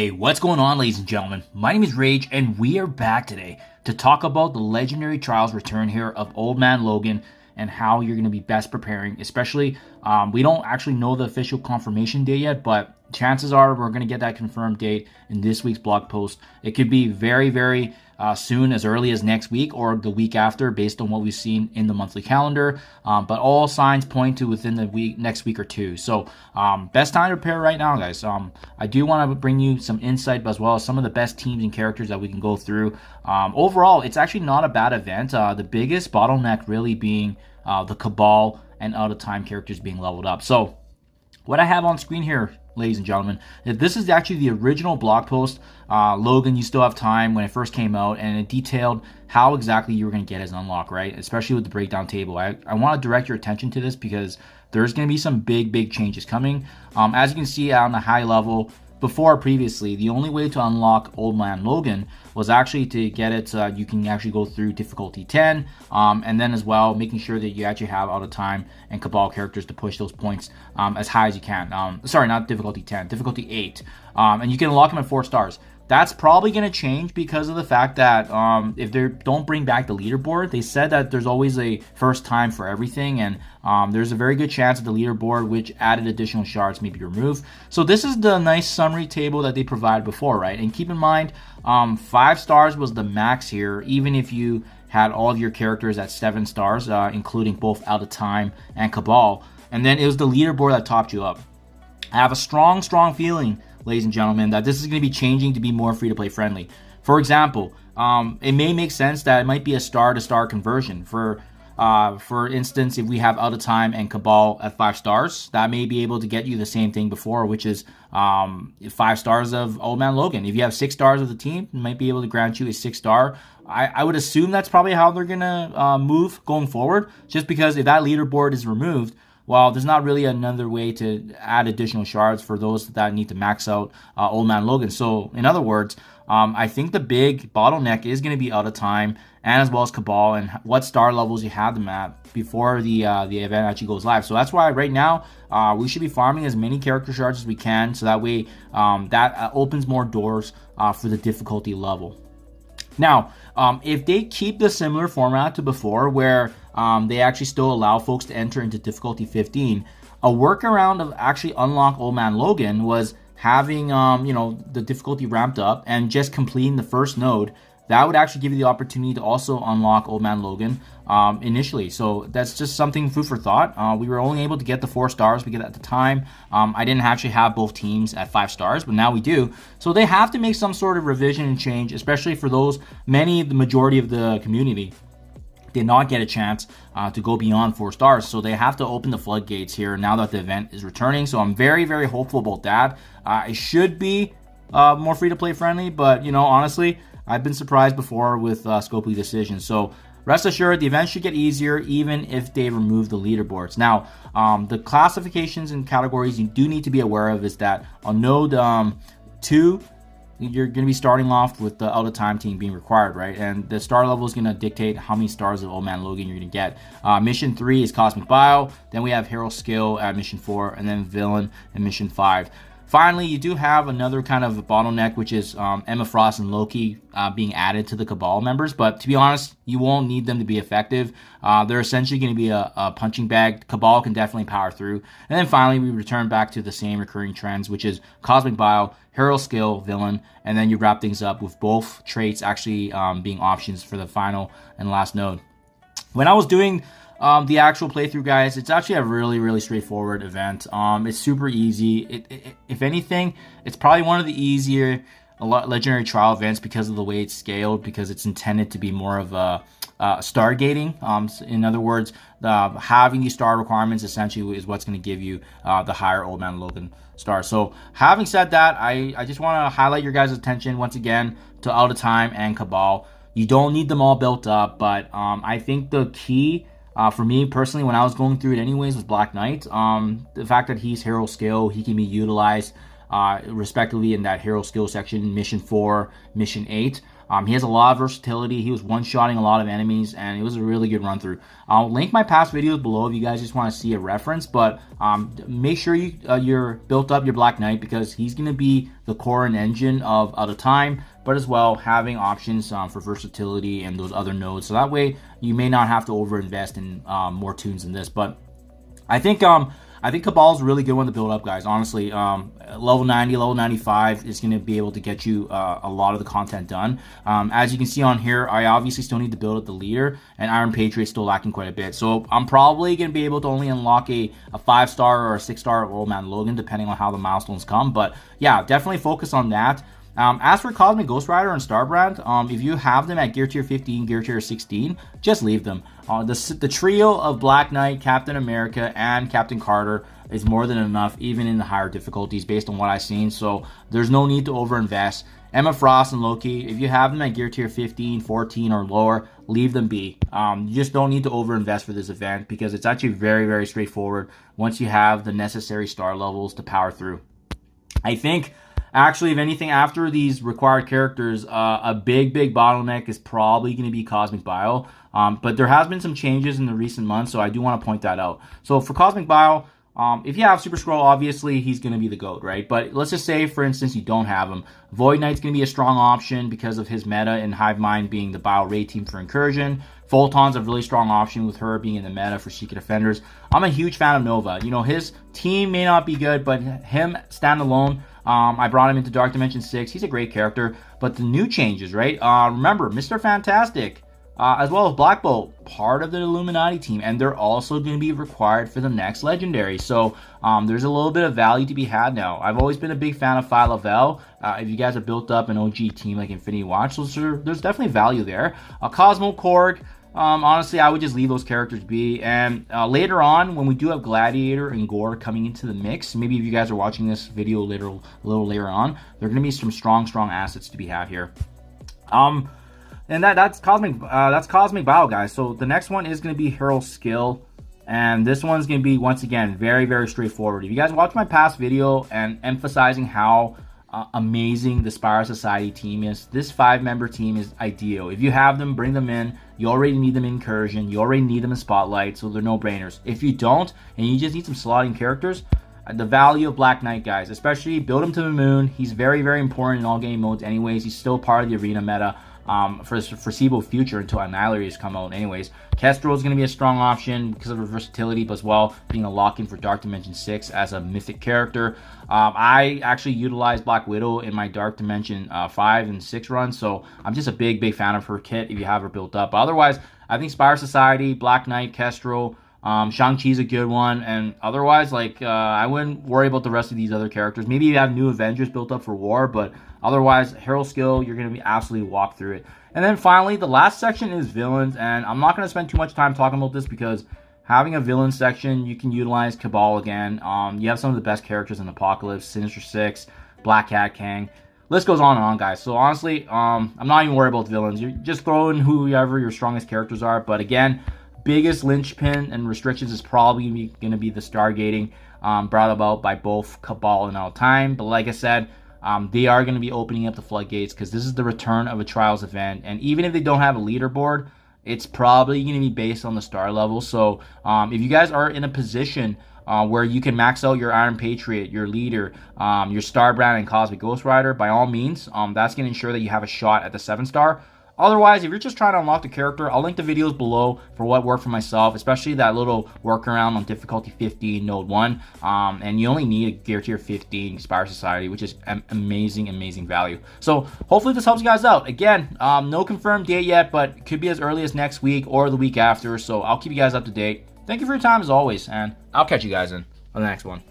Hey, what's going on, ladies and gentlemen? My name is Rayge, and we are back today to talk about the Legendary Trials return here of Old Man Logan and how you're going to be best preparing. Especially, we don't actually know the official confirmation date yet, but chances are we're going to get that confirmed date in this week's blog post. It could be very soon, as early as next week or the week after, based on what we've seen in the monthly calendar. But all signs point to within the next week or two. So best time to prepare right now, guys. I do want to bring you some insight as well as some of the best teams and characters that we can go through. Overall, it's actually not a bad event. The biggest bottleneck really being the Cabal and out of time characters being leveled up. So what I have on screen here, ladies and gentlemen, this is actually the original blog post. Logan, you still have time, when it first came out, and it detailed how exactly you were going to get his unlock, right? Especially with the breakdown table. I want to direct your attention to this because there's going to be some big changes coming. As you can see on the high level, previously, the only way to unlock Old Man Logan was actually to get it, you can actually go through difficulty 10, and then as well, making sure that you actually have out of time and Cabal characters to push those points as high as you can. Sorry, not difficulty 10, difficulty 8. And you can unlock them at 4 stars. That's probably going to change because of the fact that if they don't bring back the leaderboard, they said that there's always a first time for everything, and there's a very good chance that the leaderboard, which added additional shards, may be removed. So this is the nice summary table that they provided before, right? And keep in mind, 5 stars was the max here, even if you had all of your characters at 7 stars, including both Out of Time and Cabal. And then it was the leaderboard that topped you up. I have a strong feeling, ladies and gentlemen, that this is going to be changing to be more free-to-play friendly. For example, it may make sense that it might be a star-to-star conversion. For instance, if we have Out of Time and Cabal at 5 stars, that may be able to get you the same thing before, which is 5 stars of Old Man Logan. If you have 6 stars of the team, it might be able to grant you a 6-star. I would assume that's probably how they're going to move going forward, just because if that leaderboard is removed, well, there's not really another way to add additional shards for those that need to max out Old Man Logan. So, in other words, I think the big bottleneck is going to be Out of Time, and as well as Cabal, and what star levels you have them at before the event actually goes live. So that's why right now we should be farming as many character shards as we can, so that way that opens more doors for the difficulty level. Now, if they keep the similar format to before, where they actually still allow folks to enter into difficulty 15, a workaround of actually unlock Old Man Logan was having the difficulty ramped up and just completing the first node. That would actually give you the opportunity to also unlock Old Man Logan initially. So that's just something food for thought. We were only able to get the 4 stars because at the time I didn't actually have both teams at 5 stars, but now we do. So they have to make some sort of revision and change, especially for those the majority of the community did not get a chance to go beyond 4 stars. So they have to open the floodgates here now that the event is returning. So I'm very hopeful about that. It should be more free-to-play friendly, but honestly, I've been surprised before with Scopely decisions. So rest assured, the event should get easier even if they remove the leaderboards. Now, the classifications and categories you do need to be aware of is that on node 2, you're going to be starting off with the Out of Time team being required, right? And the star level is going to dictate how many stars of Old Man Logan you're going to get. Mission 3 is Cosmic Bio. Then we have Hero Skill at Mission 4, and then Villain at Mission 5. Finally, you do have another kind of bottleneck, which is Emma Frost and Loki being added to the Cabal members. But to be honest, you won't need them to be effective. They're essentially going to be a punching bag. Cabal can definitely power through. And then finally, we return back to the same recurring trends, which is Cosmic Bio, Hero Skill, Villain, and then you wrap things up with both traits actually being options for the final and last node. When I was doing the actual playthrough, guys, it's actually a really straightforward event. It's super easy. If anything, it's probably one of the easier Legendary Trial events because of the way it's scaled, because it's intended to be more of a stargating. In other words, having these star requirements essentially is what's going to give you the higher Old Man Logan star. So having said that, I just want to highlight your guys' attention once again to Out of Time and Cabal. You don't need them all built up, but I think the key for me personally, when I was going through it anyways, was Black Knight. The fact that he's Hero Skill, he can be utilized respectively in that hero skill section, mission 4, mission 8. He has a lot of versatility. He was one-shotting a lot of enemies, and it was a really good run-through. I'll link my past videos below if you guys just want to see a reference, but make sure you're built up your Black Knight, because he's going to be the core and engine of the time, but as well having options for versatility and those other nodes. So that way you may not have to overinvest in more tunes than this. But I think Cabal's a really good one to build up, guys. Honestly, level 90, level 95 is going to be able to get you a lot of the content done. As you can see on here, I obviously still need to build up the leader, and Iron Patriot's still lacking quite a bit. So I'm probably going to be able to only unlock a 5-star or a 6-star Old Man Logan, depending on how the milestones come. But yeah, definitely focus on that. As for Cosmic Ghost Rider and Starbrand, if you have them at Gear Tier 15, Gear Tier 16, just leave them. The trio of Black Knight, Captain America, and Captain Carter is more than enough, even in the higher difficulties, based on what I've seen. So there's no need to overinvest. Emma Frost and Loki, if you have them at Gear Tier 15, 14, or lower, leave them be. You just don't need to overinvest for this event, because it's actually very, very straightforward once you have the necessary star levels to power through. I think, actually, if anything, after these required characters, a big bottleneck is probably going to be Cosmic Bio. But there has been some changes in the recent months, so I do want to point that out. So for Cosmic Bio, if you have Super Scroll, obviously he's going to be the GOAT, right? But let's just say, for instance, you don't have him. Void Knight's going to be a strong option because of his meta, and Hive Mind being the Bio Raid team for Incursion. Photon's a really strong option with her being in the meta for Secret Defenders. I'm a huge fan of Nova. You know, his team may not be good, but him standalone, I brought him into Dark Dimension 6. He's a great character. But the new changes, right? Remember, Mr. Fantastic, as well as Black Bolt, part of the Illuminati team, and they're also going to be required for the next Legendary. So there's a little bit of value to be had now. I've always been a big fan of Phi Lavelle. If you guys have built up an OG team like Infinity Watch, so there's definitely value there. Cosmo Korg, honestly, I would just leave those characters be. And later on, when we do have Gladiator and Gore coming into the mix, maybe if you guys are watching this video a little later on, there are going to be some strong assets to be had here. And that's Cosmic Bio, guys. So the next one is going to be Hero Skill, and this one's going to be, once again, very, very straightforward. If you guys watch my past video and emphasizing how amazing the Spire Society team is, this 5-member team is ideal. If you have them, bring them in. You already need them in Incursion. You already need them in Spotlight, so they're no-brainers. If you don't, and you just need some slotting characters, the value of Black Knight, guys, especially build him to the moon. He's very, very important in all game modes anyways. He's still part of the arena meta for the foreseeable future until Annihilators come out anyways. Kestrel is going to be a strong option because of her versatility, but as well being a lock-in for Dark Dimension 6 as a mythic character. I actually utilized Black Widow in my Dark Dimension 5 and 6 runs, so I'm just a big fan of her kit if you have her built up. But otherwise, I think Spire Society, Black Knight, Kestrel, Shang-Chi's a good one, and otherwise, like, I wouldn't worry about the rest of these other characters. Maybe you have new Avengers built up for War, but otherwise, Hero Skill, you're going to be absolutely walk through it. And then finally, the last section is villains, and I'm not going to spend too much time talking about this because having a villain section, you can utilize Cabal again. You have some of the best characters in Apocalypse, Sinister Six, Black Cat, Kang. List goes on and on, guys. So honestly, I'm not even worried about villains. You're just throwing whoever your strongest characters are. But again, biggest linchpin and restrictions is probably going to be the Stargating brought about by both Cabal and Time. But like I said, they are going to be opening up the floodgates because this is the return of a Trials event. And even if they don't have a leaderboard, it's probably going to be based on the star level. So if you guys are in a position where you can max out your Iron Patriot, your leader, your Starbrand, and Cosmic Ghost Rider, by all means, that's going to ensure that you have a shot at the 7-star. Otherwise, if you're just trying to unlock the character, I'll link the videos below for what worked for myself, especially that little workaround on difficulty 15, node 1. And you only need a Gear Tier 15 Spire Society, which is amazing value. So hopefully this helps you guys out. Again, no confirmed date yet, but it could be as early as next week or the week after. So I'll keep you guys up to date. Thank you for your time as always, and I'll catch you guys in on the next one.